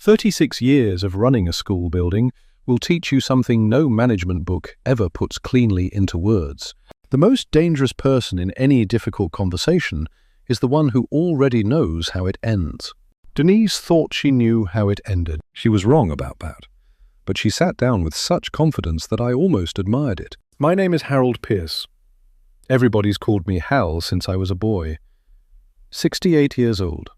36 years of running a school building will teach you something no management book ever puts cleanly into words. The most dangerous person in any difficult conversation is the one who already knows how it ends. Denise thought she knew how it ended. She was wrong about that. But she sat down with such confidence that I almost admired it. My name is Harold Pierce. Everybody's called me Hal since I was a boy. 68 years old.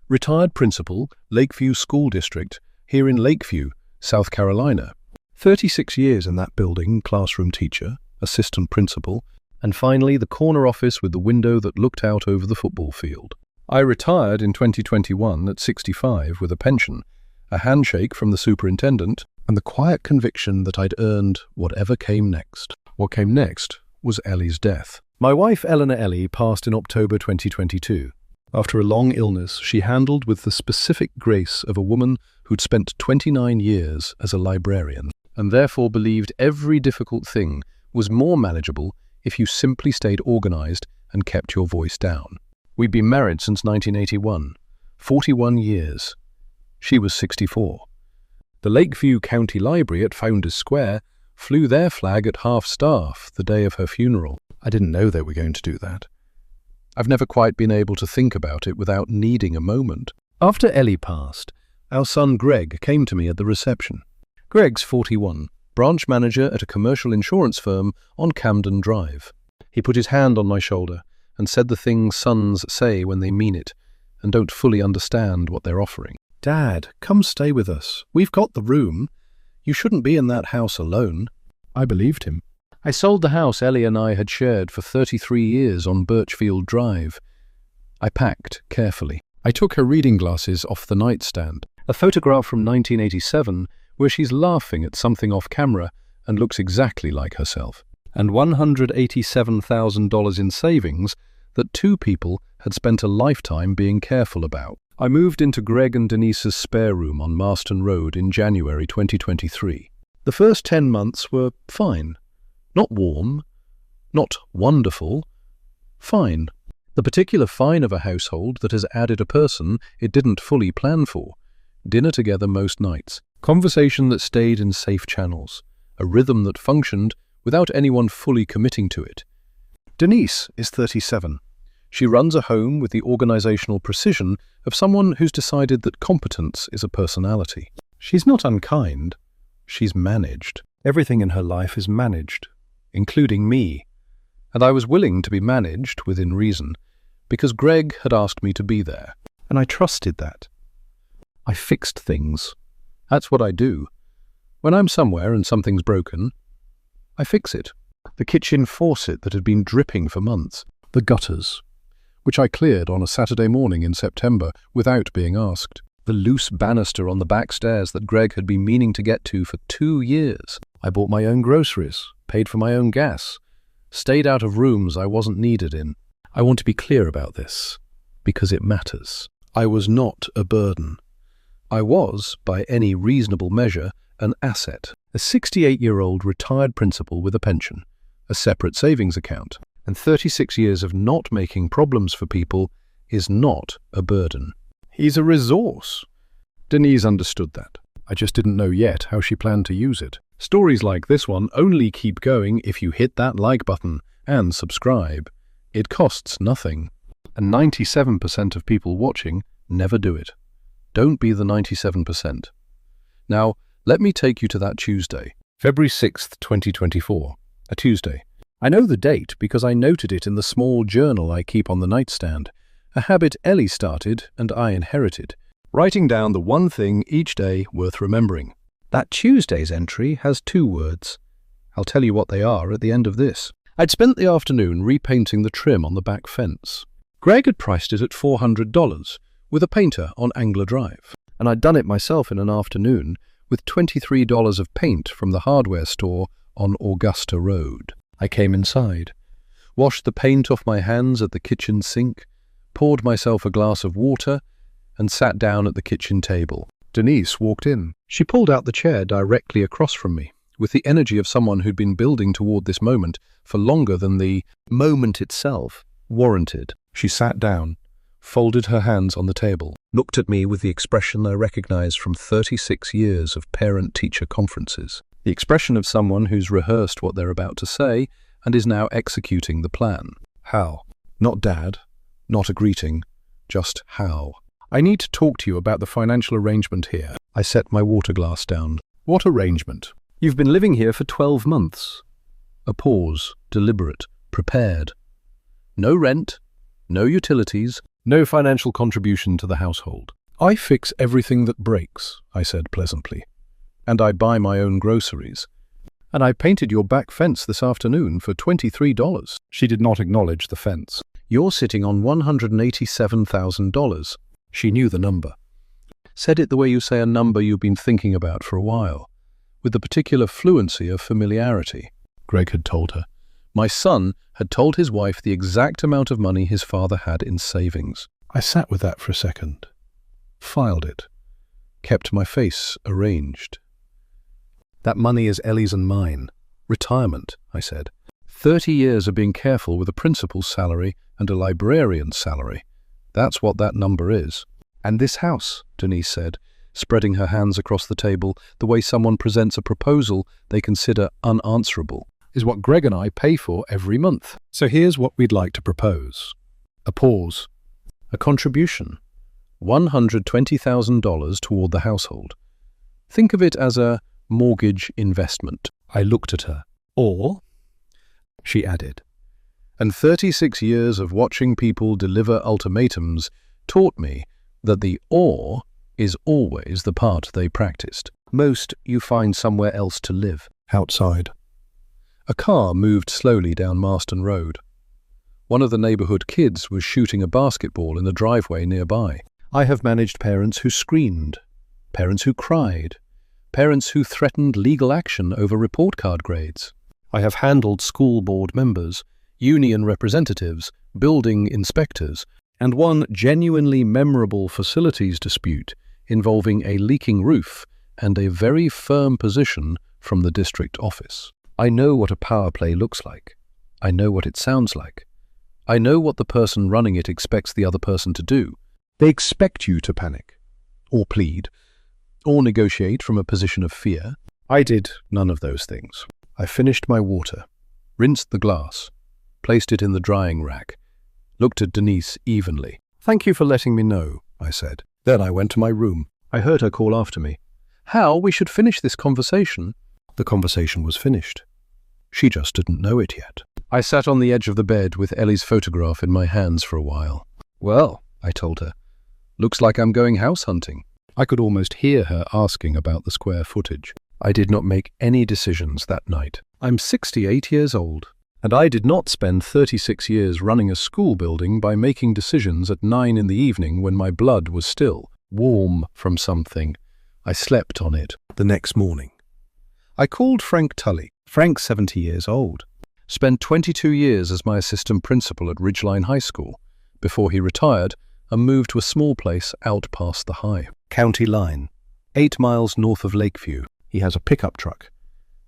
Retired principal, Lakeview School District, here in Lakeview, South Carolina. 36 years in that building, classroom teacher, assistant principal, and finally the corner office with the window that looked out over the football field. I retired in 2021 at 65 with a pension, a handshake from the superintendent, and the quiet conviction that I'd earned whatever came next. What came next was Ellie's death. My wife Eleanor Ellie passed in October 2022. After a long illness, she handled with the specific grace of a woman who'd spent 29 years as a librarian, and therefore believed every difficult thing was more manageable if you simply stayed organized and kept your voice down. We'd been married since 1981, 41 years. She was 64. The Lakeview County Library at Founders Square flew their flag at half-staff the day of her funeral. I didn't know they were going to do that. I've never quite been able to think about it without needing a moment. After Ellie passed, our son Greg came to me at the reception. Greg's 41, branch manager at a commercial insurance firm on Camden Drive. He put his hand on my shoulder and said the things sons say when they mean it and don't fully understand what they're offering. "Dad, come stay with us. We've got the room. You shouldn't be in that house alone." I believed him. I sold the house Ellie and I had shared for 33 years on Birchfield Drive. I packed carefully. I took her reading glasses off the nightstand, a photograph from 1987 where she's laughing at something off camera and looks exactly like herself, and $187,000 in savings that two people had spent a lifetime being careful about. I moved into Greg and Denise's spare room on Marston Road in January 2023. The first 10 months were fine. Not warm, not wonderful, fine. The particular fine of a household that has added a person it didn't fully plan for. Dinner together most nights. Conversation that stayed in safe channels. A rhythm that functioned without anyone fully committing to it. Denise is 37. She runs a home with the organizational precision of someone who's decided that competence is a personality. She's not unkind. She's managed. Everything in her life is managed, including me. And I was willing to be managed within reason, because Greg had asked me to be there, and I trusted that. I fixed things. That's what I do. When I'm somewhere and something's broken, I fix it. The kitchen faucet that had been dripping for months. The gutters, which I cleared on a Saturday morning in September without being asked. The loose banister on the back stairs that Greg had been meaning to get to for 2 years. I bought my own groceries, paid for my own gas, stayed out of rooms I wasn't needed in. I want to be clear about this, because it matters. I was not a burden. I was, by any reasonable measure, an asset. A 68-year-old retired principal with a pension, a separate savings account, and 36 years of not making problems for people is not a burden. He's a resource. Denise understood that. I just didn't know yet how she planned to use it. Stories like this one only keep going if you hit that like button and subscribe. It costs nothing. And 97% of people watching never do it. Don't be the 97%. Now, let me take you to that Tuesday, February 6th, 2024, a Tuesday. I know the date because I noted it in the small journal I keep on the nightstand, a habit Ellie started and I inherited, writing down the one thing each day worth remembering. That Tuesday's entry has 2 words. I'll tell you what they are at the end of this. I'd spent the afternoon repainting the trim on the back fence. Greg had priced it at $400 with a painter on Angler Drive, and I'd done it myself in an afternoon with $23 of paint from the hardware store on Augusta Road. I came inside, washed the paint off my hands at the kitchen sink, poured myself a glass of water, and sat down at the kitchen table. Denise walked in. She pulled out the chair directly across from me, with the energy of someone who'd been building toward this moment for longer than the moment itself warranted. She sat down, folded her hands on the table, looked at me with the expression I recognized from 36 years of parent-teacher conferences. The expression of someone who's rehearsed what they're about to say and is now executing the plan. How? Not Dad, not a greeting, just how. I need to talk to you about the financial arrangement here. I set my water glass down. What arrangement? You've been living here for 12 months. A pause, deliberate, prepared. No rent, no utilities, no financial contribution to the household. I fix everything that breaks, I said pleasantly. And I buy my own groceries. And I painted your back fence this afternoon for $23. She did not acknowledge the fence. You're sitting on $187,000. She knew the number. Said it the way you say a number you've been thinking about for a while, with the particular fluency of familiarity. Greg had told her. My son had told his wife the exact amount of money his father had in savings. I sat with that for a second, filed it, kept my face arranged. That money is Ellie's and mine. Retirement, I said. 30 years of being careful with a principal's salary and a librarian's salary. That's what that number is. And this house, Denise said, spreading her hands across the table, the way someone presents a proposal they consider unanswerable, is what Greg and I pay for every month. So here's what we'd like to propose. A pause. A contribution. $120,000 toward the household. Think of it as a mortgage investment. I looked at her. Or, she added, and 36 years of watching people deliver ultimatums taught me that the or is always the part they practiced. Most you find somewhere else to live. Outside. A car moved slowly down Marston Road. One of the neighborhood kids was shooting a basketball in the driveway nearby. I have managed parents who screamed, parents who cried, parents who threatened legal action over report card grades. I have handled school board members, union representatives, building inspectors, and one genuinely memorable facilities dispute involving a leaking roof and a very firm position from the district office. I know what a power play looks like. I know what it sounds like. I know what the person running it expects the other person to do. They expect you to panic, or plead, or negotiate from a position of fear. I did none of those things. I finished my water, rinsed the glass, placed it in the drying rack, looked at Denise evenly. Thank you for letting me know, I said. Then I went to my room. I heard her call after me. Hal, we should finish this conversation. The conversation was finished. She just didn't know it yet. I sat on the edge of the bed with Ellie's photograph in my hands for a while. Well, I told her, looks like I'm going house hunting. I could almost hear her asking about the square footage. I did not make any decisions that night. I'm 68 years old, and I did not spend 36 years running a school building by making decisions at 9 in the evening when my blood was still warm from something. I slept on it the next morning. I called Frank Tully. Frank's 70 years old. Spent 22 years as my assistant principal at Ridgeline High School before he retired and moved to a small place out past the high. County line, 8 miles north of Lakeview. He has a pickup truck.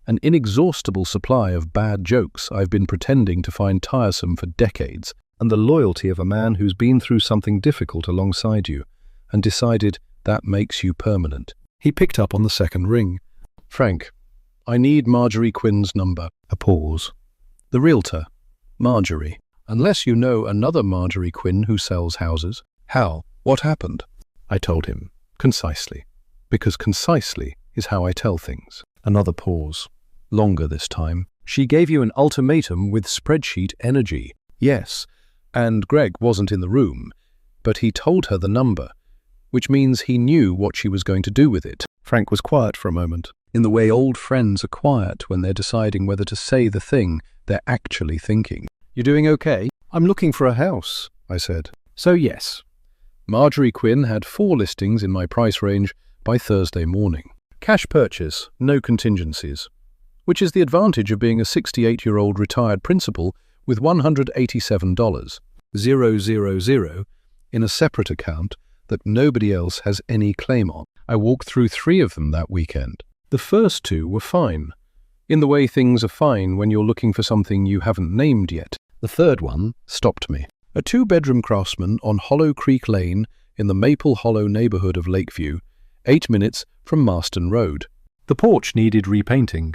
An inexhaustible supply of bad jokes I've been pretending to find tiresome for decades, and the loyalty of a man who's been through something difficult alongside you and decided that makes you permanent. He picked up on the second ring. Frank, I need Marjorie Quinn's number. A pause. The realtor, Marjorie. Unless you know another Marjorie Quinn who sells houses. Hal, what happened? I told him, concisely, because concisely is how I tell things. Another pause. Longer this time. She gave you an ultimatum with spreadsheet energy. Yes, and Greg wasn't in the room, but he told her the number, which means he knew what she was going to do with it. Frank was quiet for a moment, in the way old friends are quiet when they're deciding whether to say the thing they're actually thinking. You doing okay? I'm looking for a house, I said. So yes. Marjorie Quinn had 4 listings in my price range by Thursday morning. Cash purchase, no contingencies, which is the advantage of being a 68-year-old retired principal with $187,000 in a separate account that nobody else has any claim on. I walked through 3 of them that weekend. The first 2 were fine, in the way things are fine when you're looking for something you haven't named yet. The third one stopped me. A two-bedroom craftsman on Hollow Creek Lane in the Maple Hollow neighborhood of Lakeview, 8 minutes from Marston Road. The porch needed repainting.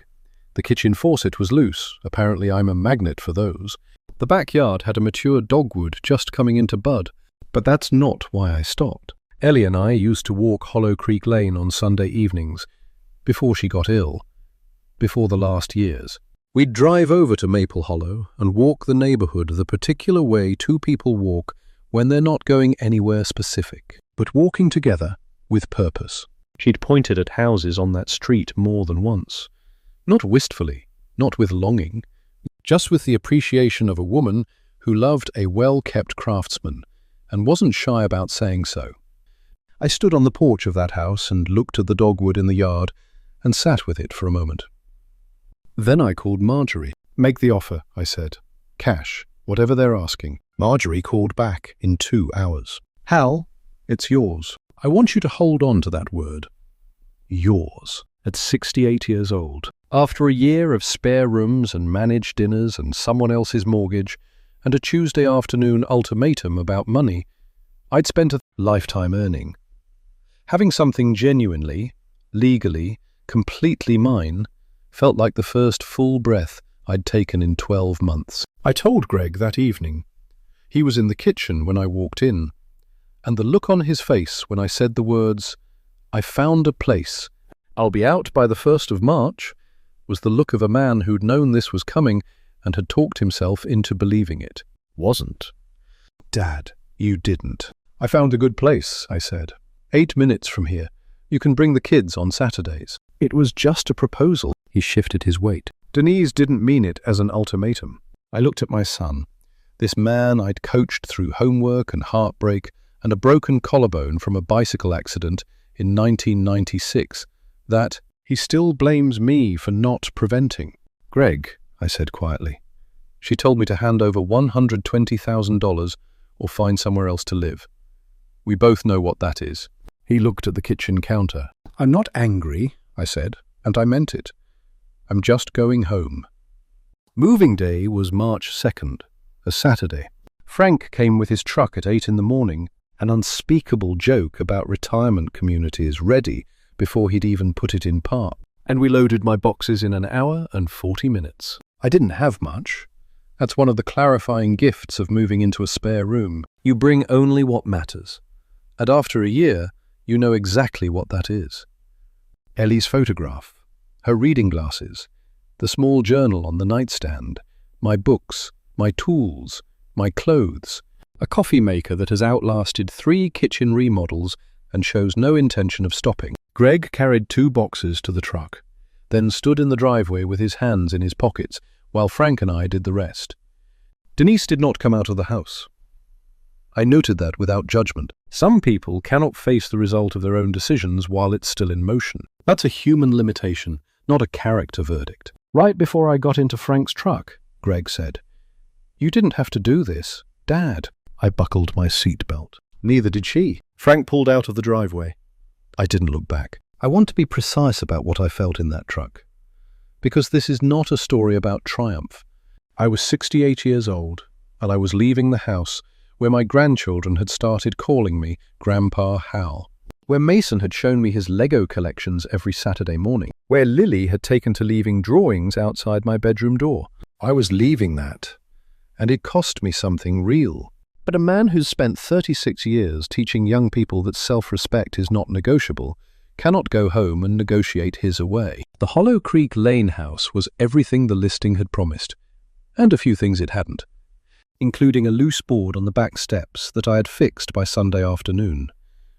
The kitchen faucet was loose. Apparently I'm a magnet for those. The backyard had a mature dogwood just coming into bud. But that's not why I stopped. Ellie and I used to walk Hollow Creek Lane on Sunday evenings, before she got ill, before the last years. We'd drive over to Maple Hollow and walk the neighborhood the particular way two people walk when they're not going anywhere specific, but walking together with purpose. She'd pointed at houses on that street more than once. Not wistfully, not with longing, just with the appreciation of a woman who loved a well-kept craftsman and wasn't shy about saying so. I stood on the porch of that house and looked at the dogwood in the yard and sat with it for a moment. Then I called Marjorie. "Make the offer," I said. "Cash, whatever they're asking." Marjorie called back in 2 hours. "Hal, it's yours. I want you to hold on to that word. Yours." At 68 years old, after a year of spare rooms and managed dinners and someone else's mortgage and a Tuesday afternoon ultimatum about money, I'd spent a lifetime earning. Having something genuinely, legally, completely mine felt like the first full breath I'd taken in 12 months. I told Greg that evening. He was in the kitchen when I walked in, and the look on his face when I said the words, "I found a place. I'll be out by the 1st of March," was the look of a man who'd known this was coming and had talked himself into believing it. Wasn't. "Dad, you didn't." "I found a good place," I said. 8 minutes from here. You can bring the kids on Saturdays." It was just a proposal. He shifted his weight. Denise didn't mean it as an ultimatum. I looked at my son, this man I'd coached through homework and heartbreak and a broken collarbone from a bicycle accident in 1996, that he still blames me for not preventing. "Greg," I said quietly. "She told me to hand over $120,000 or find somewhere else to live. We both know what that is." He looked at the kitchen counter. "I'm not angry," I said, and I meant it. "I'm just going home." Moving day was March 2nd, a Saturday. Frank came with his truck at 8 in the morning, an unspeakable joke about retirement communities ready before he'd even put it in park. And we loaded my boxes in an hour and 40 minutes. I didn't have much. That's one of the clarifying gifts of moving into a spare room. You bring only what matters. And after a year, you know exactly what that is. Ellie's photograph, her reading glasses, the small journal on the nightstand, my books, my tools, my clothes, a coffee maker that has outlasted 3 kitchen remodels and shows no intention of stopping. Greg carried 2 boxes to the truck, then stood in the driveway with his hands in his pockets, while Frank and I did the rest. Denise did not come out of the house. I noted that without judgment. Some people cannot face the result of their own decisions while it's still in motion. That's a human limitation, not a character verdict. "Right before I got into Frank's truck," Greg said. "You didn't have to do this, Dad." I buckled my seatbelt. Neither did she. Frank pulled out of the driveway. I didn't look back. I want to be precise about what I felt in that truck, because this is not a story about triumph. I was 68 years old, and I was leaving the house where my grandchildren had started calling me Grandpa Hal, where Mason had shown me his Lego collections every Saturday morning, where Lily had taken to leaving drawings outside my bedroom door. I was leaving that, and it cost me something real. But a man who's spent 36 years teaching young people that self-respect is not negotiable cannot go home and negotiate his away. The Hollow Creek Lane house was everything the listing had promised, and a few things it hadn't, including a loose board on the back steps that I had fixed by Sunday afternoon,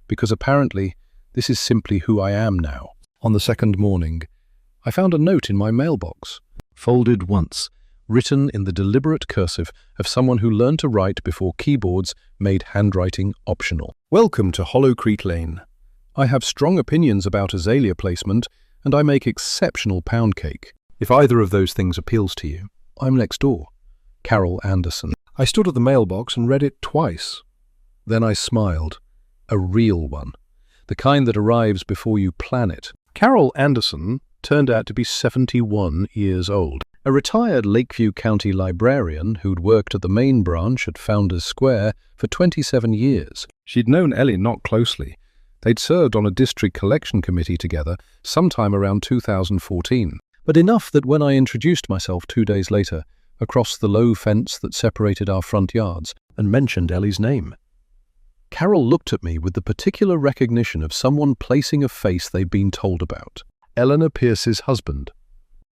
because apparently this is simply who I am now. On the second morning, I found a note in my mailbox, folded once, written in the deliberate cursive of someone who learned to write before keyboards made handwriting optional. "Welcome to Hollow Creek Lane. I have strong opinions about azalea placement, and I make exceptional pound cake. If either of those things appeals to you, I'm next door. Carol Anderson." I stood at the mailbox and read it twice. Then I smiled. A real one. The kind that arrives before you plan it. Carol Anderson turned out to be 71 years old. A retired Lakeview County librarian who'd worked at the main branch at Founders Square for 27 years. She'd known Ellie not closely. They'd served on a district collection committee together sometime around 2014, but enough that when I introduced myself 2 days later, across the low fence that separated our front yards, and mentioned Ellie's name, Carol looked at me with the particular recognition of someone placing a face they'd been told about. Eleanor Pierce's husband.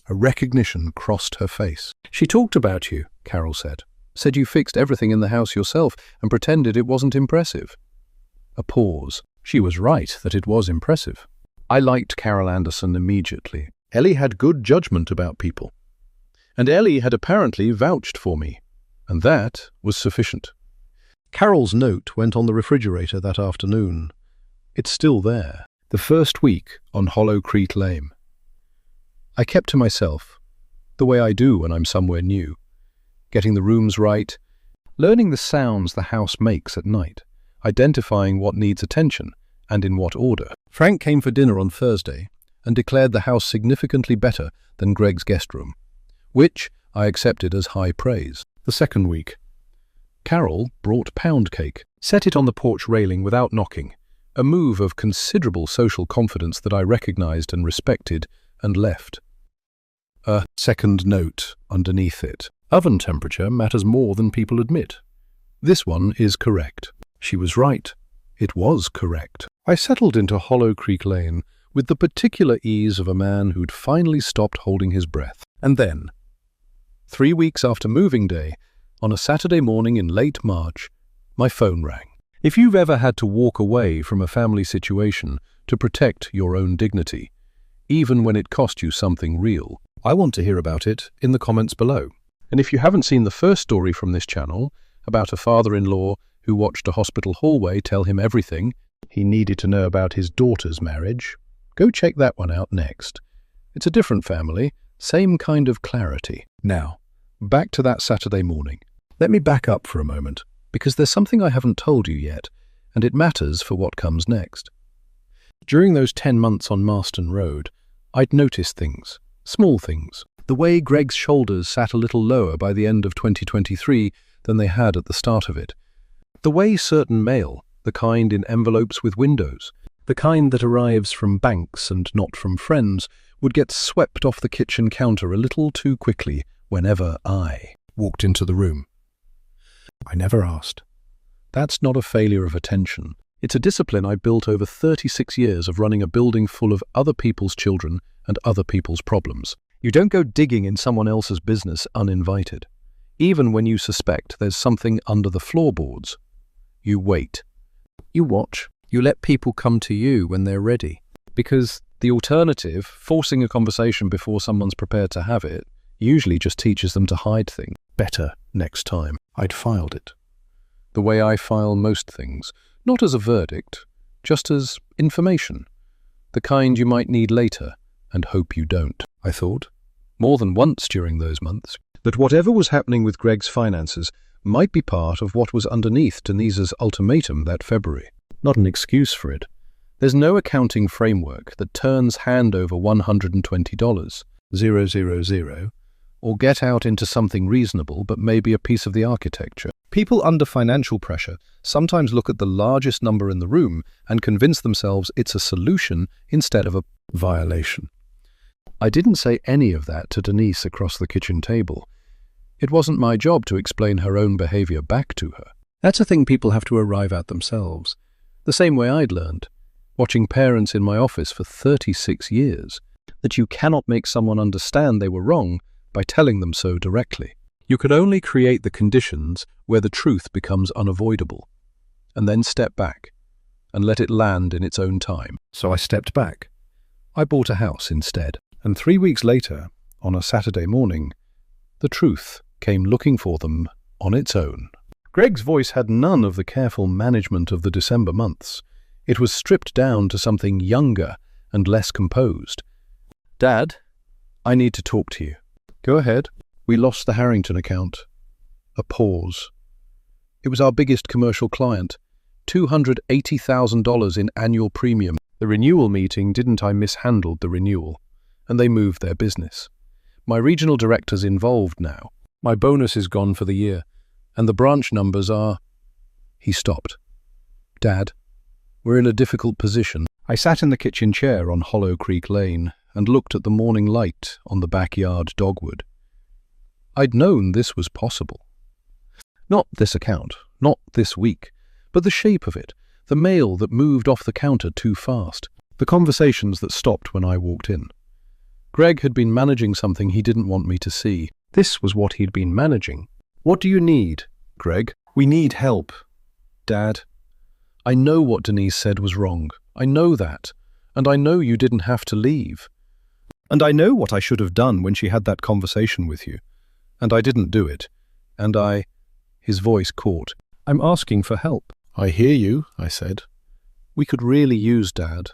A recognition crossed her face. "She talked about you," Carol said. "Said you fixed everything in the house yourself and pretended it wasn't impressive." A pause. She was right that it was impressive. I liked Carol Anderson immediately. Ellie had good judgment about people. And Ellie had apparently vouched for me. And that was sufficient. Carol's note went on the refrigerator that afternoon. It's still there. The first week on Hollow Creek Lane. I kept to myself, the way I do when I'm somewhere new, getting the rooms right, learning the sounds the house makes at night, identifying what needs attention and in what order. Frank came for dinner on Thursday and declared the house significantly better than Greg's guest room, which I accepted as high praise. The second week, Carol brought pound cake, set it on the porch railing without knocking, a move of considerable social confidence that I recognized and respected, and left. A second note underneath it. Oven temperature matters more than people admit. This one is correct. She was right. It was correct. I settled into Hollow Creek Lane with the particular ease of a man who'd finally stopped holding his breath. And then, 3 weeks after moving day, on a Saturday morning in late March, my phone rang. If you've ever had to walk away from a family situation to protect your own dignity, even when it cost you something real, I want to hear about it in the comments below. And if you haven't seen the first story from this channel, about a father-in-law who watched a hospital hallway tell him everything he needed to know about his daughter's marriage, go check that one out next. It's a different family, same kind of clarity. Now, back to that Saturday morning. Let me back up for a moment, because there's something I haven't told you yet, and it matters for what comes next. During those 10 months on Marston Road, I'd noticed things, small things. The way Greg's shoulders sat a little lower by the end of 2023 than they had at the start of it. The way certain mail, the kind in envelopes with windows, the kind that arrives from banks and not from friends, would get swept off the kitchen counter a little too quickly whenever I walked into the room. I never asked. That's not a failure of attention. It's a discipline I built over 36 years of running a building full of other people's children and other people's problems. You don't go digging in someone else's business uninvited. Even when you suspect there's something under the floorboards, you wait. You watch. You let people come to you when they're ready. Because the alternative, forcing a conversation before someone's prepared to have it, usually just teaches them to hide things. Better next time. I'd filed it. The way I file most things. Not as a verdict, just as information. The kind you might need later and hope you don't. I thought, more than once during those months, that whatever was happening with Greg's finances might be part of what was underneath Denise's ultimatum that February. Not an excuse for it. There's no accounting framework that turns hand over $120, 000, or get out into something reasonable but maybe a piece of the architecture. People under financial pressure sometimes look at the largest number in the room and convince themselves it's a solution instead of a violation. I didn't say any of that to Denise across the kitchen table. It wasn't my job to explain her own behavior back to her. That's a thing people have to arrive at themselves. The same way I'd learned, watching parents in my office for 36 years, that you cannot make someone understand they were wrong by telling them so directly. You could only create the conditions where the truth becomes unavoidable, and then step back and let it land in its own time. So I stepped back. I bought a house instead. And 3 weeks later, on a Saturday morning, the truth came looking for them on its own. Greg's voice had none of the careful management of the December months. It was stripped down to something younger and less composed. "Dad, I need to talk to you." "Go ahead." "We lost the Harrington account." A pause. It was our biggest commercial client, $280,000 in annual premium. The renewal meeting, didn't I mishandled the renewal, and they moved their business. My regional director's involved now. My bonus is gone for the year, and the branch numbers are... He stopped. Dad, we're in a difficult position. I sat in the kitchen chair on Hollow Creek Lane and looked at the morning light on the backyard dogwood. I'd known this was possible. Not this account, not this week, but the shape of it, the mail that moved off the counter too fast, the conversations that stopped when I walked in. Greg had been managing something he didn't want me to see. This was what he'd been managing. What do you need, Greg? We need help. Dad, I know what Denise said was wrong. I know that. And I know you didn't have to leave. And I know what I should have done when she had that conversation with you. And I didn't do it. And His voice caught. I'm asking for help. I hear you, I said. We could really use Dad.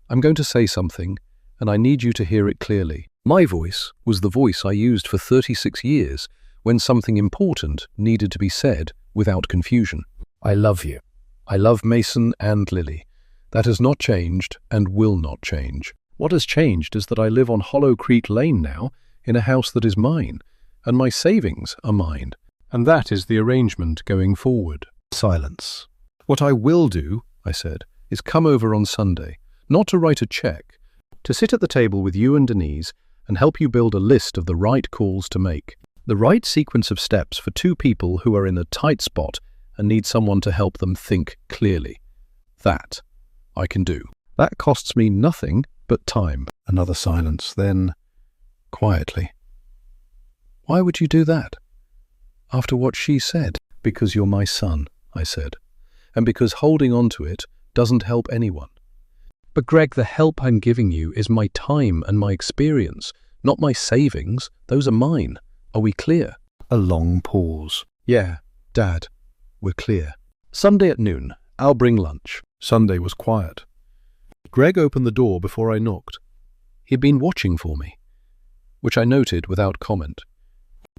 I'm going to say something, and I need you to hear it clearly. My voice was the voice I used for 36 years when something important needed to be said without confusion. I love you. I love Mason and Lily. That has not changed and will not change. What has changed is that I live on Hollow Creek Lane now, in a house that is mine, and my savings are mine. And that is the arrangement going forward. Silence. What I will do, I said, is come over on Sunday, not to write a check, to sit at the table with you and Denise and help you build a list of the right calls to make, the right sequence of steps for two people who are in a tight spot and need someone to help them think clearly. That I can do. That costs me nothing but time. Another silence, then, quietly. Why would you do that? After what she said? Because you're my son, I said, and because holding on to it doesn't help anyone. But Greg, the help I'm giving you is my time and my experience, not my savings. Those are mine. Are we clear? A long pause. Yeah, Dad, we're clear. Sunday at noon, I'll bring lunch. Sunday was quiet. Greg opened the door before I knocked. He'd been watching for me, which I noted without comment.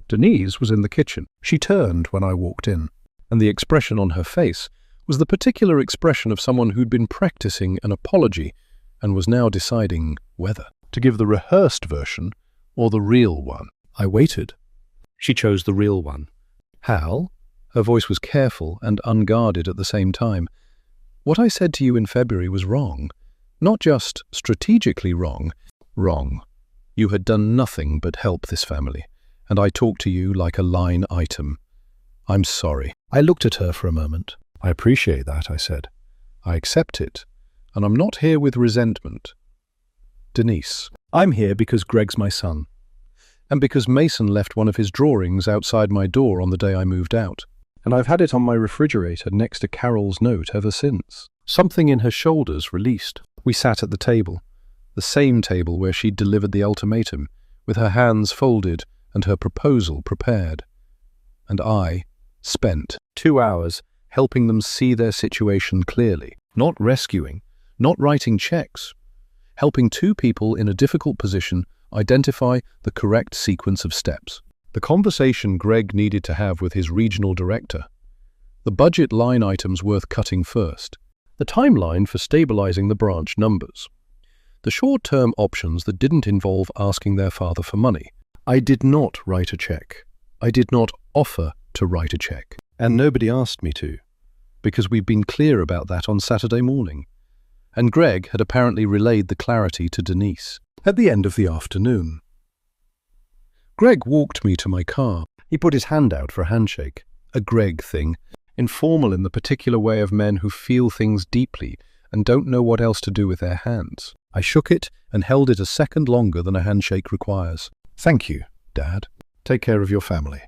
Denise was in the kitchen. She turned when I walked in, and the expression on her face was the particular expression of someone who'd been practicing an apology and was now deciding whether to give the rehearsed version or the real one. I waited. She chose the real one. Hal? Her voice was careful and unguarded at the same time. What I said to you in February was wrong. Not just strategically wrong. Wrong. You had done nothing but help this family, and I talked to you like a line item. I'm sorry. I looked at her for a moment. I appreciate that, I said. I accept it, and I'm not here with resentment. Denise, I'm here because Greg's my son, and because Mason left one of his drawings outside my door on the day I moved out, and I've had it on my refrigerator next to Carol's note ever since. Something in her shoulders released. We sat at the table, the same table where she'd delivered the ultimatum, with her hands folded and her proposal prepared. And I spent 2 hours helping them see their situation clearly, not rescuing, not writing checks, helping two people in a difficult position identify the correct sequence of steps. The conversation Greg needed to have with his regional director, the budget line items worth cutting first, the timeline for stabilizing the branch numbers, the short-term options that didn't involve asking their father for money. I did not write a check. I did not offer to write a check. And nobody asked me to, because we'd been clear about that on Saturday morning. And Greg had apparently relayed the clarity to Denise at the end of the afternoon. Greg walked me to my car. He put his hand out for a handshake, a Greg thing, informal in the particular way of men who feel things deeply and don't know what else to do with their hands. I shook it and held it a second longer than a handshake requires. Thank you, Dad. Take care of your family,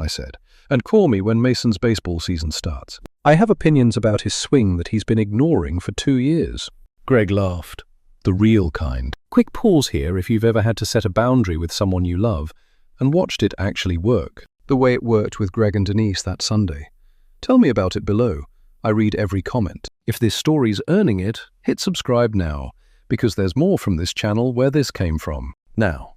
I said, and call me when Mason's baseball season starts. I have opinions about his swing that he's been ignoring for 2 years. Greg laughed. The real kind. Quick pause here if you've ever had to set a boundary with someone you love and watched it actually work, the way it worked with Greg and Denise that Sunday. Tell me about it below. I read every comment. If this story's earning it, hit subscribe now, because there's more from this channel where this came from. Now,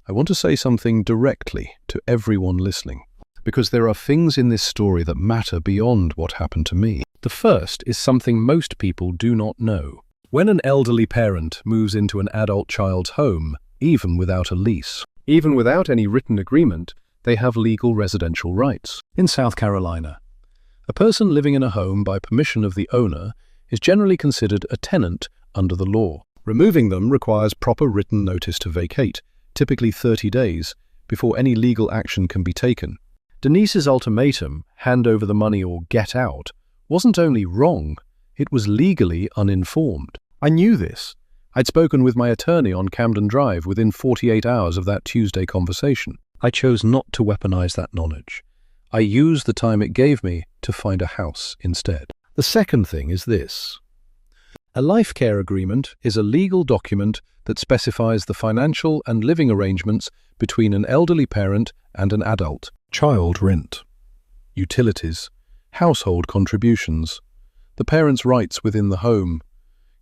I want to say something directly to everyone listening, because there are things in this story that matter beyond what happened to me. The first is something most people do not know. When an elderly parent moves into an adult child's home, even without a lease, Even without any written agreement, they have legal residential rights. In South Carolina, a person living in a home by permission of the owner is generally considered a tenant under the law. Removing them requires proper written notice to vacate, typically 30 days, before any legal action can be taken. Denise's ultimatum, hand over the money or get out, wasn't only wrong, it was legally uninformed. I knew this. I'd spoken with my attorney on Camden Drive within 48 hours of that Tuesday conversation. I chose not to weaponize that knowledge. I used the time it gave me to find a house instead. The second thing is this. A life care agreement is a legal document that specifies the financial and living arrangements between an elderly parent and an adult. Child rent, utilities, household contributions, the parent's rights within the home,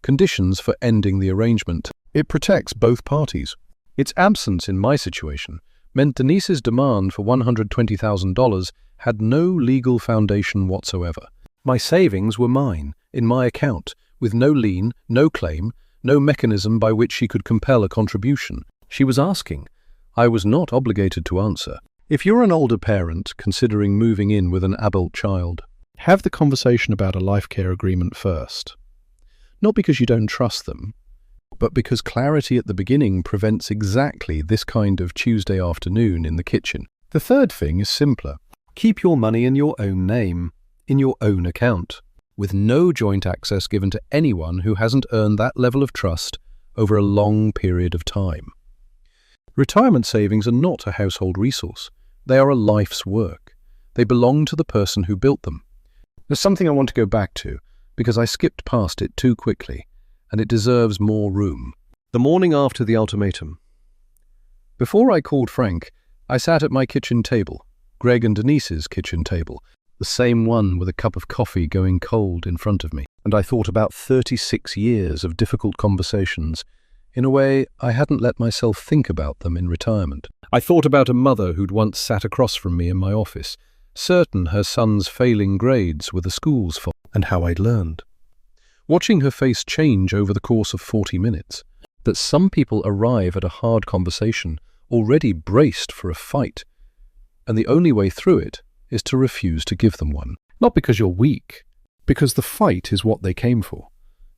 conditions for ending the arrangement. It protects both parties. Its absence in my situation meant Denise's demand for $120,000 had no legal foundation whatsoever. My savings were mine, in my account, with no lien, no claim, no mechanism by which she could compel a contribution. She was asking. I was not obligated to answer. If you're an older parent considering moving in with an adult child, have the conversation about a life care agreement first. Not because you don't trust them, but because clarity at the beginning prevents exactly this kind of Tuesday afternoon in the kitchen. The third thing is simpler. Keep your money in your own name, in your own account, with no joint access given to anyone who hasn't earned that level of trust over a long period of time. Retirement savings are not a household resource. They are a life's work. They belong to the person who built them. There's something I want to go back to, because I skipped past it too quickly, and it deserves more room. The morning after the ultimatum. Before I called Frank, I sat at my kitchen table, Greg and Denise's kitchen table, the same one with a cup of coffee going cold in front of me, and I thought about 36 years of difficult conversations in a way I hadn't let myself think about them in retirement. I thought about a mother who'd once sat across from me in my office, certain her son's failing grades were the school's fault, and how I'd learned. Watching her face change over the course of 40 minutes, that some people arrive at a hard conversation already braced for a fight, and the only way through it is to refuse to give them one. Not because you're weak, because the fight is what they came for,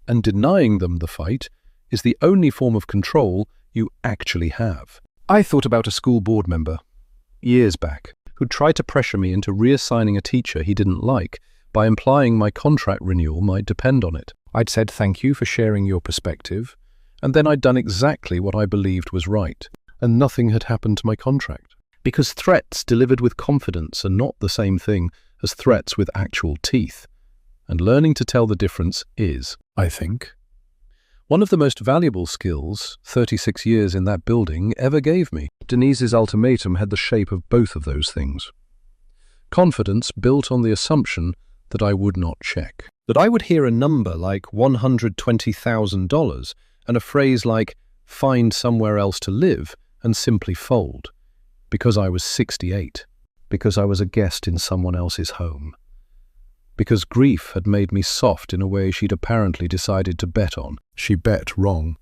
and denying them the fight is the only form of control you actually have. I thought about a school board member, years back, who tried to pressure me into reassigning a teacher he didn't like by implying my contract renewal might depend on it. I'd said thank you for sharing your perspective, and then I'd done exactly what I believed was right, and nothing had happened to my contract. Because threats delivered with confidence are not the same thing as threats with actual teeth, and learning to tell the difference is, I think, one of the most valuable skills 36 years in that building ever gave me. Denise's ultimatum had the shape of both of those things. Confidence built on the assumption that I would not check. That I would hear a number like $120,000 and a phrase like, find somewhere else to live, and simply fold. Because I was 68. Because I was a guest in someone else's home. Because grief had made me soft in a way she'd apparently decided to bet on. She bet wrong.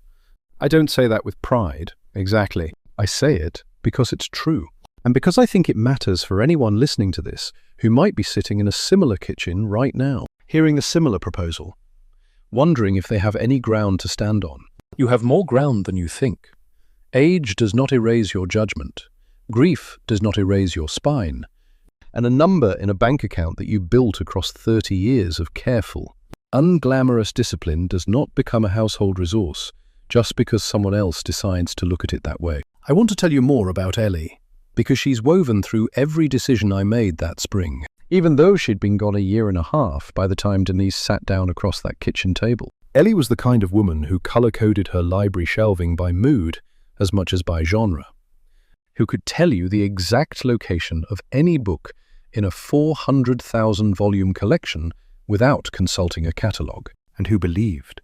I don't say that with pride, exactly. I say it because it's true. And because I think it matters for anyone listening to this who might be sitting in a similar kitchen right now, hearing a similar proposal, wondering if they have any ground to stand on. You have more ground than you think. Age does not erase your judgment. Grief does not erase your spine. And a number in a bank account that you built across 30 years of careful, unglamorous discipline does not become a household resource just because someone else decides to look at it that way. I want to tell you more about Ellie, because she's woven through every decision I made that spring, even though she'd been gone a year and a half by the time Denise sat down across that kitchen table. Ellie was the kind of woman who color-coded her library shelving by mood as much as by genre, who could tell you the exact location of any book in a 400,000-volume collection without consulting a catalogue, and who believed,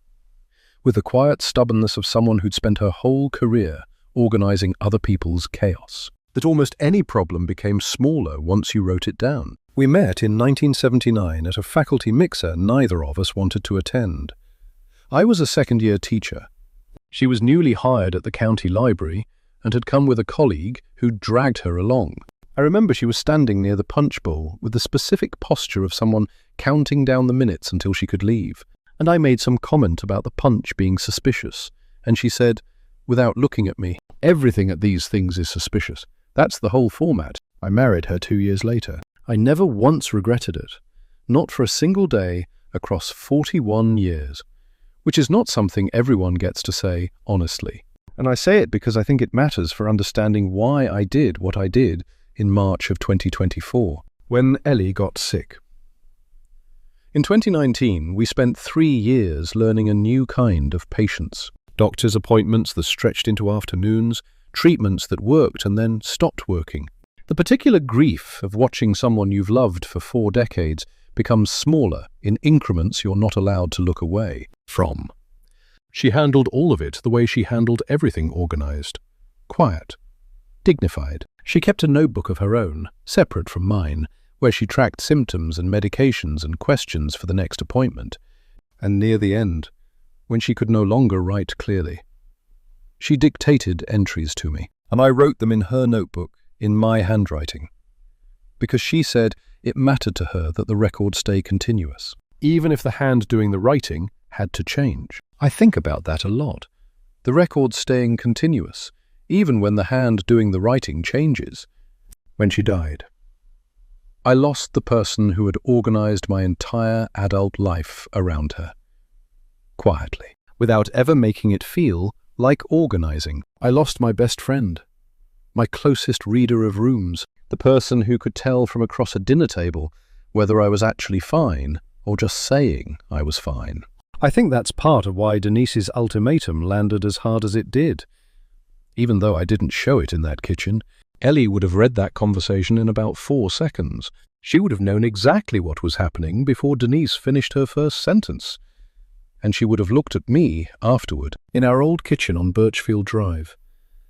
with the quiet stubbornness of someone who'd spent her whole career organizing other people's chaos, that almost any problem became smaller once you wrote it down. We met in 1979 at a faculty mixer neither of us wanted to attend. I was a second-year teacher. She was newly hired at the county library, and had come with a colleague who dragged her along. I remember she was standing near the punch bowl with the specific posture of someone counting down the minutes until she could leave, and I made some comment about the punch being suspicious, and she said, without looking at me, "Everything at these things is suspicious. That's the whole format." I married her 2 years later. I never once regretted it, not for a single day across 41 years, which is not something everyone gets to say honestly. And I say it because I think it matters for understanding why I did what I did in March of 2024, when Ellie got sick. In 2019, we spent 3 years learning a new kind of patience. Doctor's appointments that stretched into afternoons, treatments that worked and then stopped working. The particular grief of watching someone you've loved for 4 decades becomes smaller in increments you're not allowed to look away from. She handled all of it the way she handled everything organized. Quiet. Dignified. She kept a notebook of her own, separate from mine, where she tracked symptoms and medications and questions for the next appointment. And near the end, when she could no longer write clearly, she dictated entries to me, and I wrote them in her notebook, in my handwriting, because she said it mattered to her that the record stay continuous, even if the hand doing the writing had to change. I think about that a lot. The record staying continuous, even when the hand doing the writing changes. When she died, I lost the person who had organized my entire adult life around her. Quietly, without ever making it feel like organizing. I lost my best friend, my closest reader of rooms, the person who could tell from across a dinner table whether I was actually fine or just saying I was fine. I think that's part of why Denise's ultimatum landed as hard as it did. Even though I didn't show it in that kitchen, Ellie would have read that conversation in about 4 seconds. She would have known exactly what was happening before Denise finished her first sentence. And she would have looked at me afterward in our old kitchen on Birchfield Drive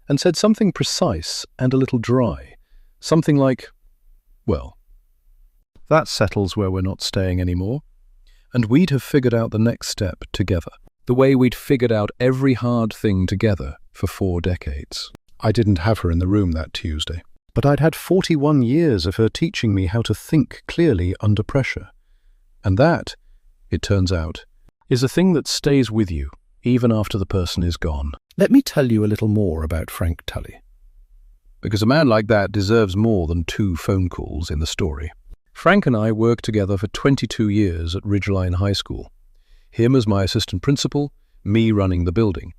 and said something precise and a little dry. Something like, "Well, that settles where we're not staying anymore." And we'd have figured out the next step together, the way we'd figured out every hard thing together for 4 decades. I didn't have her in the room that Tuesday, but I'd had 41 years of her teaching me how to think clearly under pressure. And that, it turns out, is a thing that stays with you even after the person is gone. Let me tell you a little more about Frank Tully, because a man like that deserves more than 2 phone calls in the story. Frank and I worked together for 22 years at Ridgeline High School. Him as my assistant principal, me running the building.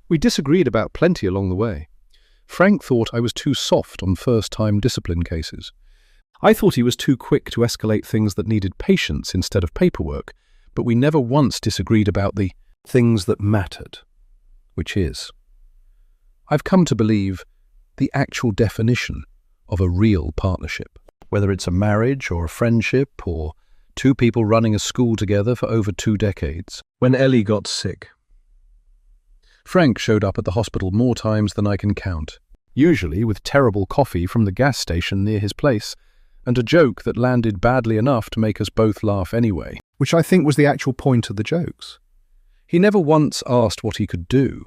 We disagreed about plenty along the way. Frank thought I was too soft on first-time discipline cases. I thought he was too quick to escalate things that needed patience instead of paperwork, but we never once disagreed about the things that mattered, which is, I've come to believe, the actual definition of a real partnership. Whether it's a marriage or a friendship or 2 people running a school together for over 2 decades. When Ellie got sick, Frank showed up at the hospital more times than I can count, usually with terrible coffee from the gas station near his place, and a joke that landed badly enough to make us both laugh anyway, which I think was the actual point of the jokes. He never once asked what he could do.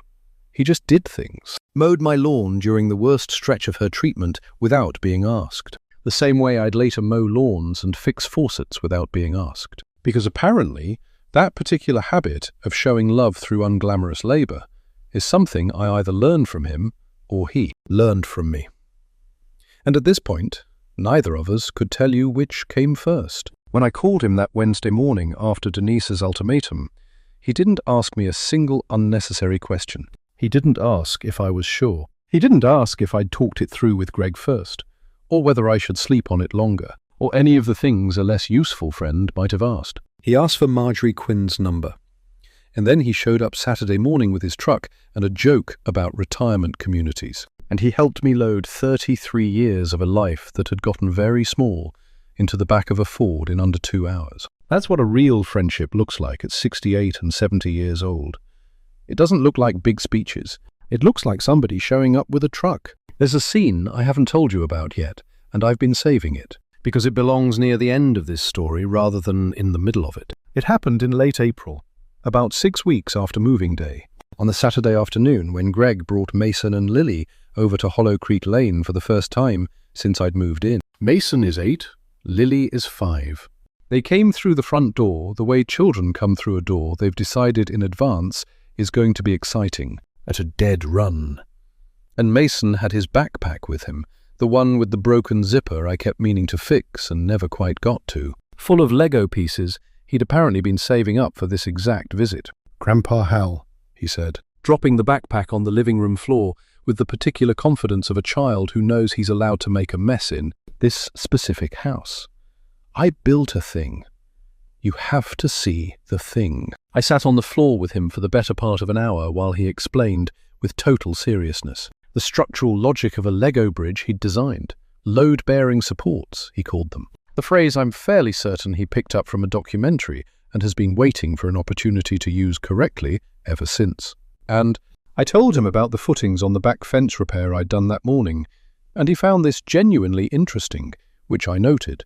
He just did things. Mowed my lawn during the worst stretch of her treatment without being asked. The same way I'd later mow lawns and fix faucets without being asked. Because apparently, that particular habit of showing love through unglamorous labour is something I either learned from him or he learned from me. And at this point, neither of us could tell you which came first. When I called him that Wednesday morning after Denise's ultimatum, he didn't ask me a single unnecessary question. He didn't ask if I was sure. He didn't ask if I'd talked it through with Greg first, or whether I should sleep on it longer, or any of the things a less useful friend might have asked. He asked for Marjorie Quinn's number, and then he showed up Saturday morning with his truck and a joke about retirement communities, and he helped me load 33 years of a life that had gotten very small into the back of a Ford in under 2 hours. That's what a real friendship looks like at 68 and 70 years old. It doesn't look like big speeches. It looks like somebody showing up with a truck. There's a scene I haven't told you about yet, and I've been saving it, because it belongs near the end of this story rather than in the middle of it. It happened in late April, about 6 weeks after moving day. On the Saturday afternoon when Greg brought Mason and Lily over to Hollow Creek Lane for the first time since I'd moved in. Mason is 8, Lily is 5. They came through the front door the way children come through a door they've decided in advance is going to be exciting, at a dead run. And Mason had his backpack with him, the one with the broken zipper I kept meaning to fix and never quite got to. Full of Lego pieces he'd apparently been saving up for this exact visit. "Grandpa Hal," he said, dropping the backpack on the living room floor with the particular confidence of a child who knows he's allowed to make a mess in this specific house. "I built a thing. You have to see the thing." I sat on the floor with him for the better part of an hour while he explained, with total seriousness, the structural logic of a Lego bridge he'd designed. Load-bearing supports, he called them. The phrase I'm fairly certain he picked up from a documentary and has been waiting for an opportunity to use correctly ever since. And I told him about the footings on the back fence repair I'd done that morning, and he found this genuinely interesting, which I noted,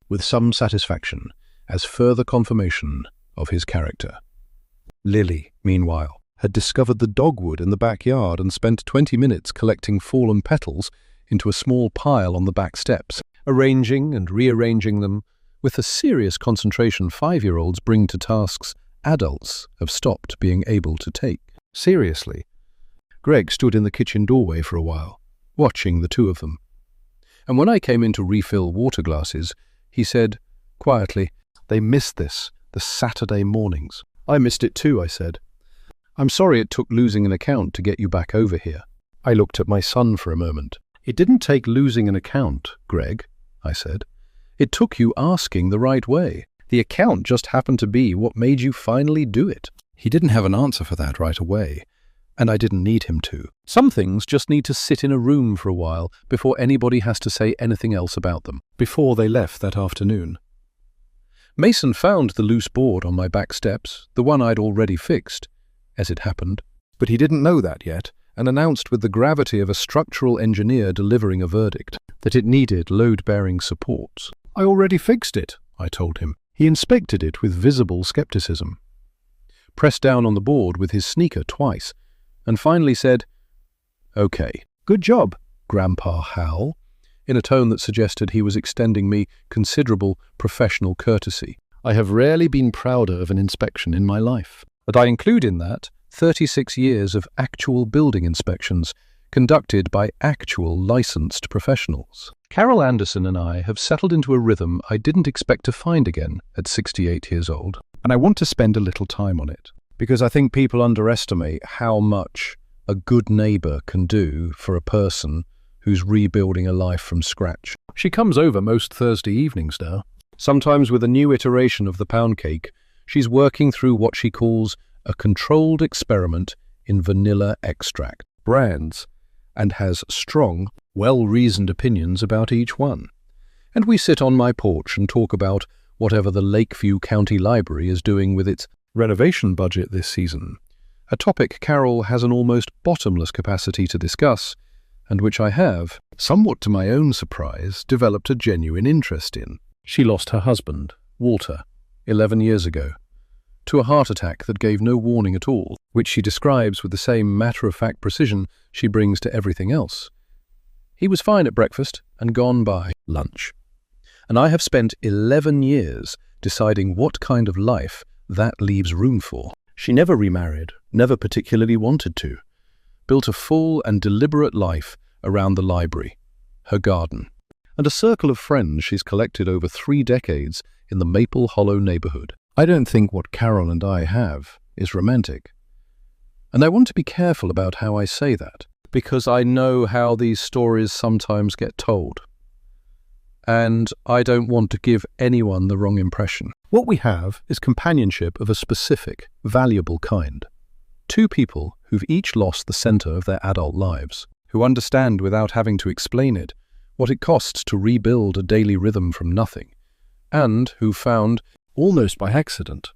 with some satisfaction, as further confirmation of his character. Lily, meanwhile, had discovered the dogwood in the backyard and spent 20 minutes collecting fallen petals into a small pile on the back steps, arranging and rearranging them with the serious concentration 5-year-olds bring to tasks adults have stopped being able to take seriously. Greg stood in the kitchen doorway for a while, watching the two of them. And when I came in to refill water glasses, he said, quietly, "They missed this, the Saturday mornings." "I missed it too," I said. "I'm sorry it took losing an account to get you back over here." I looked at my son for a moment. "It didn't take losing an account, Greg," I said. "It took you asking the right way. The account just happened to be what made you finally do it." He didn't have an answer for that right away, and I didn't need him to. Some things just need to sit in a room for a while before anybody has to say anything else about them. Before they left that afternoon, Mason found the loose board on my back steps, the one I'd already fixed, as it happened. But he didn't know that yet, and announced with the gravity of a structural engineer delivering a verdict that it needed load-bearing supports. "I already fixed it," I told him. He inspected it with visible skepticism, pressed down on the board with his sneaker twice, and finally said, "Okay, good job, Grandpa Hal," in a tone that suggested he was extending me considerable professional courtesy. I have rarely been prouder of an inspection in my life. But I include in that 36 years of actual building inspections conducted by actual licensed professionals. Carol Anderson and I have settled into a rhythm I didn't expect to find again at 68 years old, and I want to spend a little time on it, because I think people underestimate how much a good neighbour can do for a person who's rebuilding a life from scratch. She comes over most Thursday evenings now. Sometimes with a new iteration of the pound cake, she's working through what she calls a controlled experiment in vanilla extract brands, and has strong, well-reasoned opinions about each one. And we sit on my porch and talk about whatever the Lakeview County Library is doing with its renovation budget this season, a topic Carol has an almost bottomless capacity to discuss, and which I have, somewhat to my own surprise, developed a genuine interest in. She lost her husband, Walter, 11 years ago, to a heart attack that gave no warning at all, which she describes with the same matter-of-fact precision she brings to everything else. He was fine at breakfast and gone by lunch. And I have spent 11 years deciding what kind of life that leaves room for. She never remarried, never particularly wanted to. Built a full and deliberate life around the library, her garden, and a circle of friends she's collected over 3 decades in the Maple Hollow neighborhood. I don't think what Carol and I have is romantic. And I want to be careful about how I say that, because I know how these stories sometimes get told. And I don't want to give anyone the wrong impression. What we have is companionship of a specific, valuable kind. 2 people who've each lost the center of their adult lives, who understand without having to explain it what it costs to rebuild a daily rhythm from nothing, and who found, almost by accident,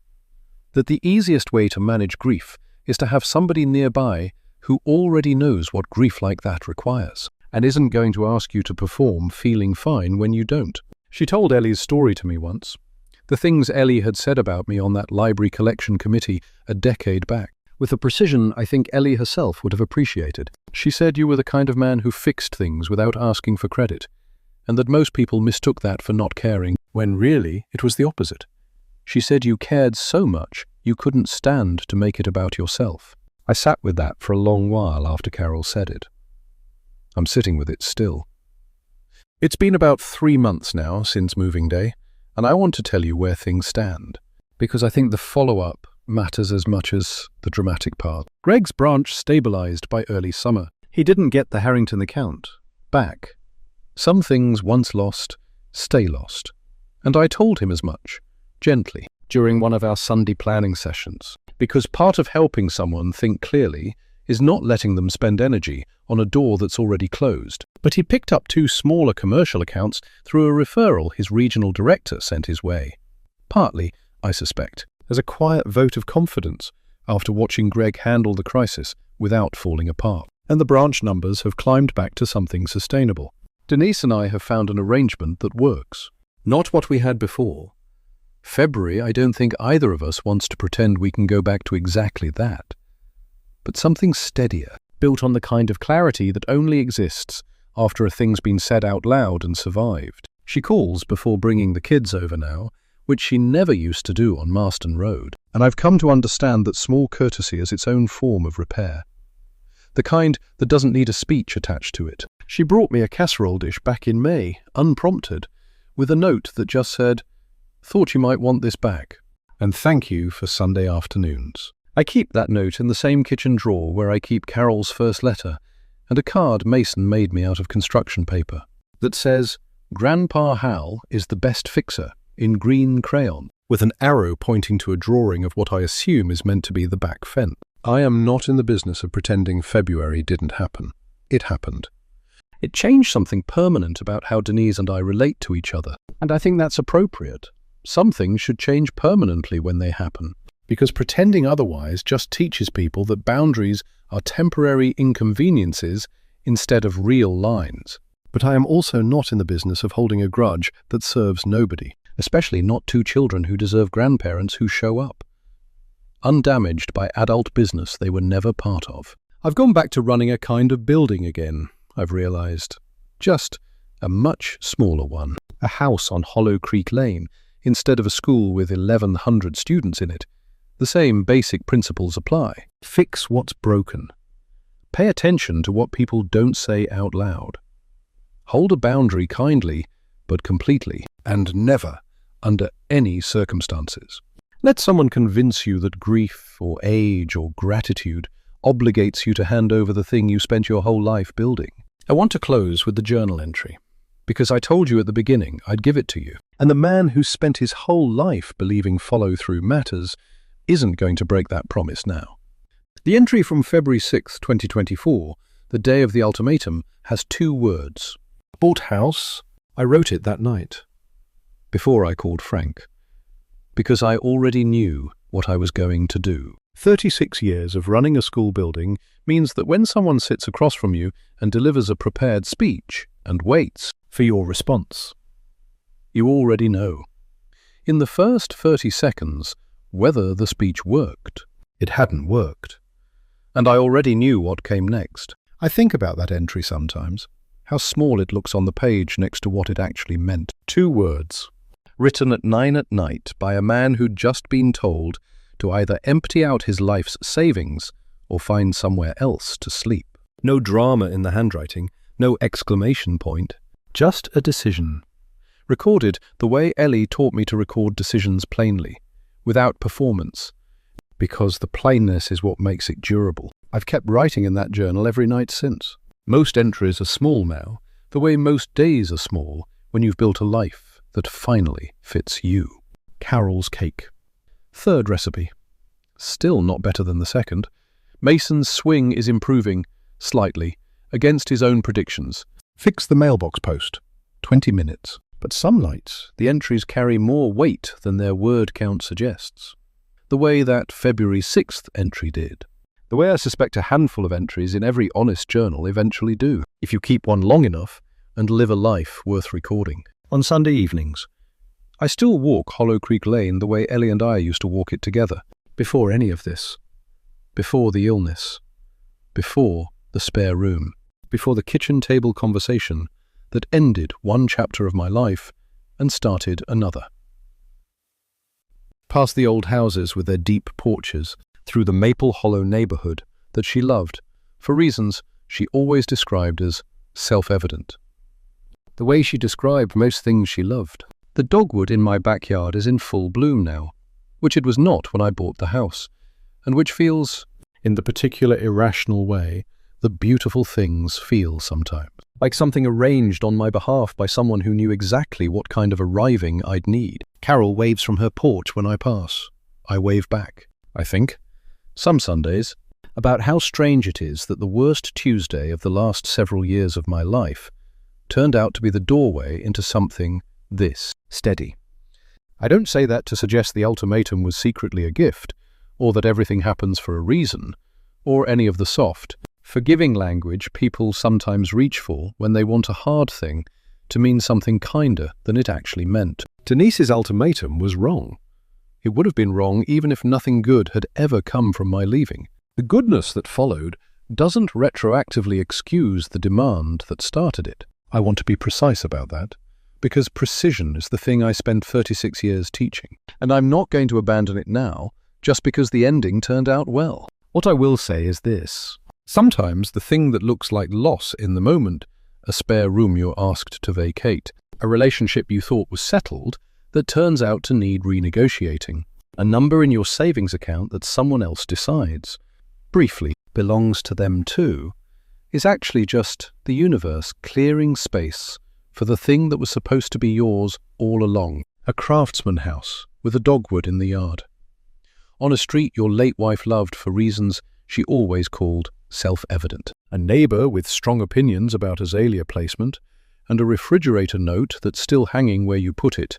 that the easiest way to manage grief is to have somebody nearby who already knows what grief like that requires, and isn't going to ask you to perform feeling fine when you don't. She told Ellie's story to me once, the things Ellie had said about me on that library collection committee a decade back. with a precision I think Ellie herself would have appreciated. She said you were the kind of man who fixed things without asking for credit, and that most people mistook that for not caring, when really it was the opposite. She said you cared so much you couldn't stand to make it about yourself. I sat with that for a long while after Carol said it. I'm sitting with it still. It's been about 3 months now since moving day, and I want to tell you where things stand, because I think the follow-up matters as much as the dramatic part. Greg's branch stabilized by early summer. He didn't get the Harrington account back. Some things once lost, stay lost. And I told him as much, gently, during one of our Sunday planning sessions, because part of helping someone think clearly is not letting them spend energy on a door that's already closed. But he picked up 2 smaller commercial accounts through a referral his regional director sent his way. Partly, I suspect, as a quiet vote of confidence after watching Greg handle the crisis without falling apart. And the branch numbers have climbed back to something sustainable. Denise and I have found an arrangement that works. Not what we had before. February, I don't think either of us wants to pretend we can go back to exactly that. But something steadier, built on the kind of clarity that only exists after a thing's been said out loud and survived. She calls before bringing the kids over now, which she never used to do on Marston Road, and I've come to understand that small courtesy is its own form of repair. The kind that doesn't need a speech attached to it. She brought me a casserole dish back in May, unprompted, with a note that just said, "Thought you might want this back, and thank you for Sunday afternoons." I keep that note in the same kitchen drawer where I keep Carol's first letter, and a card Mason made me out of construction paper that says, "Grandpa Hal is the best fixer," in green crayon, with an arrow pointing to a drawing of what I assume is meant to be the back fence. I am not in the business of pretending February didn't happen. It happened. It changed something permanent about how Denise and I relate to each other, and I think that's appropriate. Some things should change permanently when they happen, because pretending otherwise just teaches people that boundaries are temporary inconveniences instead of real lines. But I am also not in the business of holding a grudge that serves nobody, especially not 2 children who deserve grandparents who show up, undamaged by adult business they were never part of. I've gone back to running a kind of building again, I've realized. Just a much smaller one. A house on Hollow Creek Lane, instead of a school with 1,100 students in it. The same basic principles apply. Fix what's broken. Pay attention to what people don't say out loud. Hold a boundary kindly, but completely, and never under any circumstances. Let someone convince you that grief or age or gratitude obligates you to hand over the thing you spent your whole life building. I want to close with the journal entry, because I told you at the beginning I'd give it to you. And the man who spent his whole life believing follow-through matters isn't going to break that promise now. The entry from February 6, 2024, the day of the ultimatum, has 2 words. Bought house. I wrote it that night, before I called Frank, because I already knew what I was going to do. 36 years of running a school building means that when someone sits across from you and delivers a prepared speech and waits for your response, you already know, in the first 30 seconds, whether the speech worked. It hadn't worked. And I already knew what came next. I think about that entry sometimes, how small it looks on the page next to what it actually meant. 2 words, written at 9 at night by a man who'd just been told to either empty out his life's savings or find somewhere else to sleep. No drama in the handwriting, no exclamation point, just a decision. Recorded the way Ellie taught me to record decisions plainly, without performance, because the plainness is what makes it durable. I've kept writing in that journal every night since. Most entries are small now, the way most days are small when you've built a life that finally fits you. Carol's cake. 3rd recipe. Still not better than the 2nd. Mason's swing is improving, slightly, against his own predictions. Fix the mailbox post. 20 minutes. But some nights, the entries carry more weight than their word count suggests. The way that February 6th entry did. The way I suspect a handful of entries in every honest journal eventually do, if you keep one long enough and live a life worth recording. On Sunday evenings, I still walk Hollow Creek Lane the way Ellie and I used to walk it together, before any of this. before the illness, before the spare room, before the kitchen table conversation that ended one chapter of my life and started another. Past the old houses with their deep porches, through the Maple Hollow neighborhood that she loved for reasons she always described as self-evident. The way she described most things she loved. The dogwood in my backyard is in full bloom now, which it was not when I bought the house, and which feels, in the particular irrational way that beautiful things feel sometimes, like something arranged on my behalf by someone who knew exactly what kind of arriving I'd need. Carol waves from her porch when I pass. I wave back, I think, some Sundays, about how strange it is that the worst Tuesday of the last several years of my life turned out to be the doorway into something this steady. I don't say that to suggest the ultimatum was secretly a gift, or that everything happens for a reason, or any of the soft, forgiving language people sometimes reach for when they want a hard thing to mean something kinder than it actually meant. Denise's ultimatum was wrong. It would have been wrong even if nothing good had ever come from my leaving. The goodness that followed doesn't retroactively excuse the demand that started it. I want to be precise about that, because precision is the thing I spent 36 years teaching, and I'm not going to abandon it now just because the ending turned out well. What I will say is this. Sometimes the thing that looks like loss in the moment, a spare room you're asked to vacate, a relationship you thought was settled that turns out to need renegotiating, a number in your savings account that someone else decides, briefly belongs to them too, is actually just the universe clearing space for the thing that was supposed to be yours all along. A craftsman house with a dogwood in the yard. On a street your late wife loved for reasons she always called self-evident. A neighbor with strong opinions about azalea placement, and a refrigerator note that's still hanging where you put it,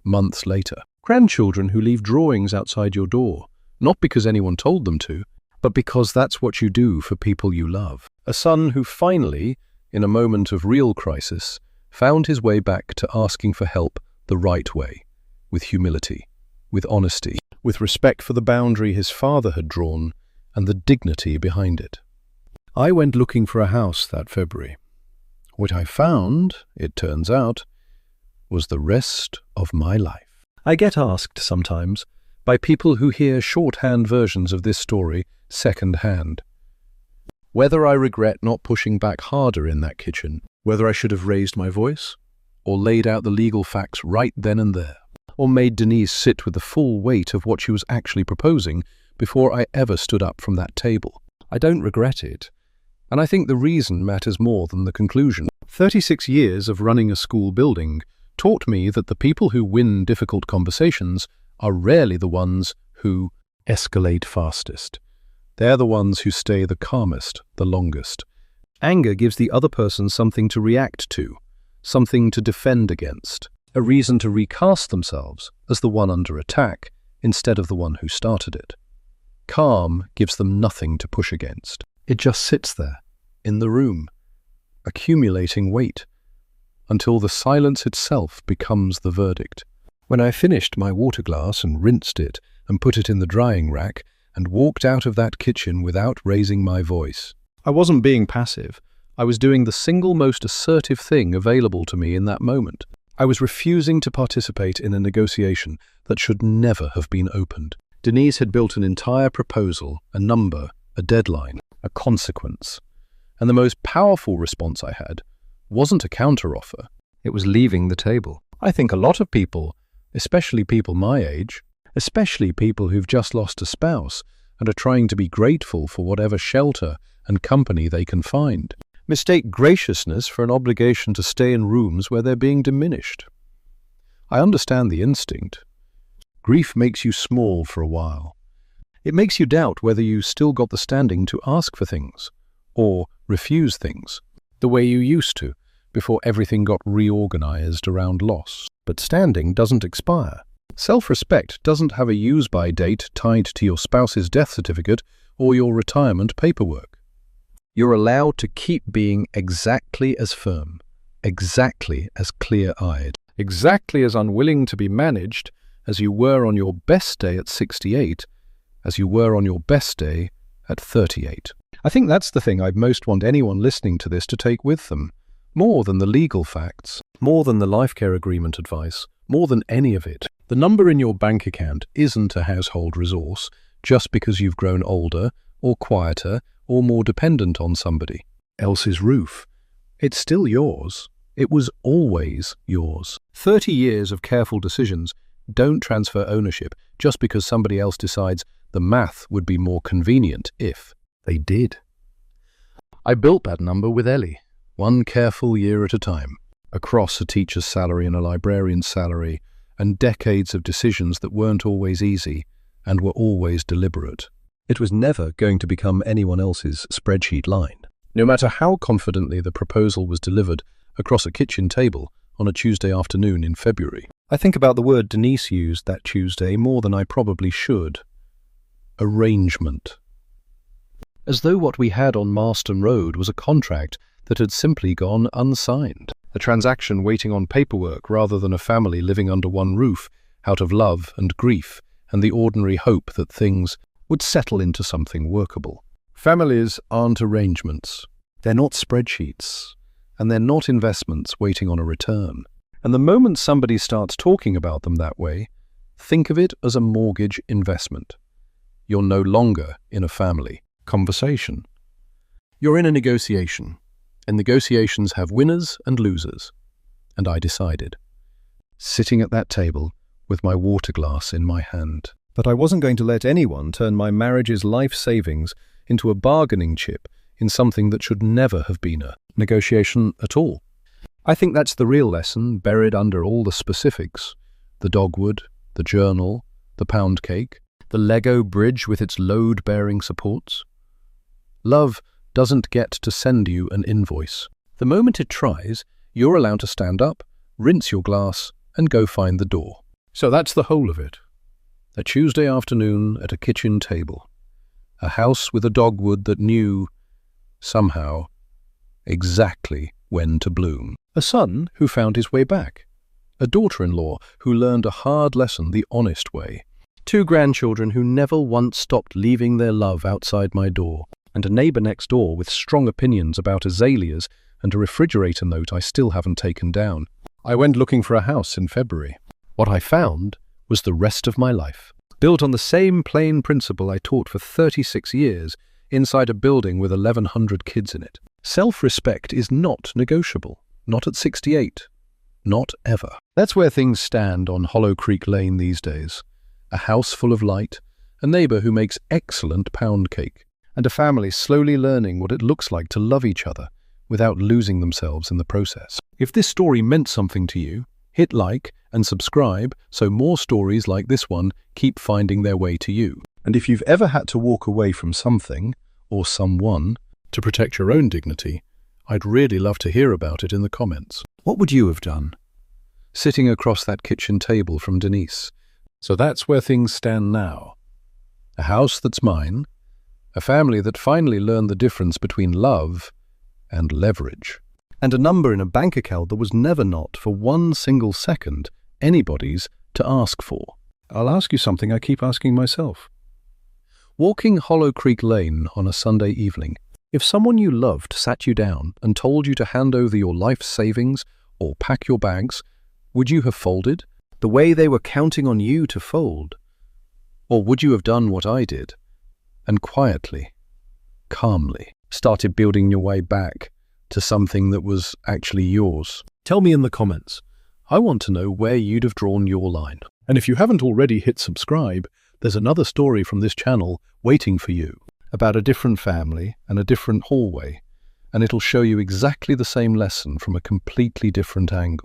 months later. Grandchildren who leave drawings outside your door, not because anyone told them to, but because that's what you do for people you love. A son who finally, in a moment of real crisis, found his way back to asking for help the right way, with humility, with honesty, with respect for the boundary his father had drawn and the dignity behind it. I went looking for a house that February. What I found, it turns out, was the rest of my life. I get asked sometimes by people who hear shorthand versions of this story second-hand whether I regret not pushing back harder in that kitchen, whether I should have raised my voice, or laid out the legal facts right then and there, or made Denise sit with the full weight of what she was actually proposing before I ever stood up from that table. I don't regret it, and I think the reason matters more than the conclusion. 36 years of running a school building taught me that the people who win difficult conversations are rarely the ones who escalate fastest. They're the ones who stay the calmest, the longest. Anger gives the other person something to react to, something to defend against, a reason to recast themselves as the one under attack instead of the one who started it. Calm gives them nothing to push against. It just sits there, in the room, accumulating weight, until the silence itself becomes the verdict. When I finished my water glass and rinsed it and put it in the drying rack and walked out of that kitchen without raising my voice, I wasn't being passive. I was doing the single most assertive thing available to me in that moment. I was refusing to participate in a negotiation that should never have been opened. Denise had built an entire proposal, a number, a deadline, a consequence. And the most powerful response I had wasn't a counteroffer. It was leaving the table. I think a lot of people, especially people my age, especially people who've just lost a spouse and are trying to be grateful for whatever shelter and company they can find, mistake graciousness for an obligation to stay in rooms where they're being diminished. I understand the instinct. Grief makes you small for a while. It makes you doubt whether you still got the standing to ask for things, or refuse things, the way you used to, before everything got reorganized around loss. But standing doesn't expire. Self-respect doesn't have a use-by date tied to your spouse's death certificate or your retirement paperwork. You're allowed to keep being exactly as firm, exactly as clear-eyed, exactly as unwilling to be managed as you were on your best day at 68, as you were on your best day at 38. I think that's the thing I'd most want anyone listening to this to take with them. More than the legal facts, more than the life care agreement advice, more than any of it. The number in your bank account isn't a household resource just because you've grown older or quieter or more dependent on somebody else's roof. It's still yours. It was always yours. 30 years of careful decisions don't transfer ownership just because somebody else decides the math would be more convenient if they did. I built that number with Ellie, one careful year at a time, across a teacher's salary and a librarian's salary, and decades of decisions that weren't always easy and were always deliberate. It was never going to become anyone else's spreadsheet line, no matter how confidently the proposal was delivered across a kitchen table on a Tuesday afternoon in February. I think about the word Denise used that Tuesday more than I probably should. Arrangement. As though what we had on Marston Road was a contract that had simply gone unsigned. A transaction waiting on paperwork rather than a family living under one roof, out of love and grief and the ordinary hope that things would settle into something workable. Families aren't arrangements. They're not spreadsheets. And they're not investments waiting on a return. And the moment somebody starts talking about them that way, think of it as a mortgage investment. You're no longer in a family conversation. You're in a negotiation, and negotiations have winners and losers. And I decided, sitting at that table with my water glass in my hand, that I wasn't going to let anyone turn my marriage's life savings into a bargaining chip in something that should never have been a negotiation at all. I think that's the real lesson buried under all the specifics. The dogwood, the journal, the pound cake, the Lego bridge with its load-bearing supports. Love doesn't get to send you an invoice. The moment it tries, you're allowed to stand up, rinse your glass, and go find the door. So that's the whole of it. A Tuesday afternoon at a kitchen table. A house with a dogwood that knew, somehow, exactly when to bloom. A son who found his way back. A daughter-in-law who learned a hard lesson the honest way. 2 grandchildren who never once stopped leaving their love outside my door. And a neighbour next door with strong opinions about azaleas and a refrigerator note I still haven't taken down. I went looking for a house in February. What I found was the rest of my life. Built on the same plain principle I taught for 36 years, inside a building with 1,100 kids in it. Self-respect is not negotiable. Not at 68. Not ever. That's where things stand on Hollow Creek Lane these days. A house full of light, a neighbour who makes excellent pound cake, and a family slowly learning what it looks like to love each other without losing themselves in the process. If this story meant something to you, hit like and subscribe so more stories like this one keep finding their way to you. And if you've ever had to walk away from something or someone to protect your own dignity, I'd really love to hear about it in the comments. What would you have done? Sitting across that kitchen table from Denise. So that's where things stand now. A house that's mine, a family that finally learned the difference between love and leverage, and a number in a bank account that was never not for one single second anybody's to ask for. I'll ask you something I keep asking myself. Walking Hollow Creek Lane on a Sunday evening, if someone you loved sat you down and told you to hand over your life savings or pack your bags, would you have folded the way they were counting on you to fold? Or would you have done what I did and quietly, calmly started building your way back to something that was actually yours? Tell me in the comments. I want to know where you'd have drawn your line. And if you haven't already hit subscribe, there's another story from this channel waiting for you about a different family and a different hallway, and it'll show you exactly the same lesson from a completely different angle.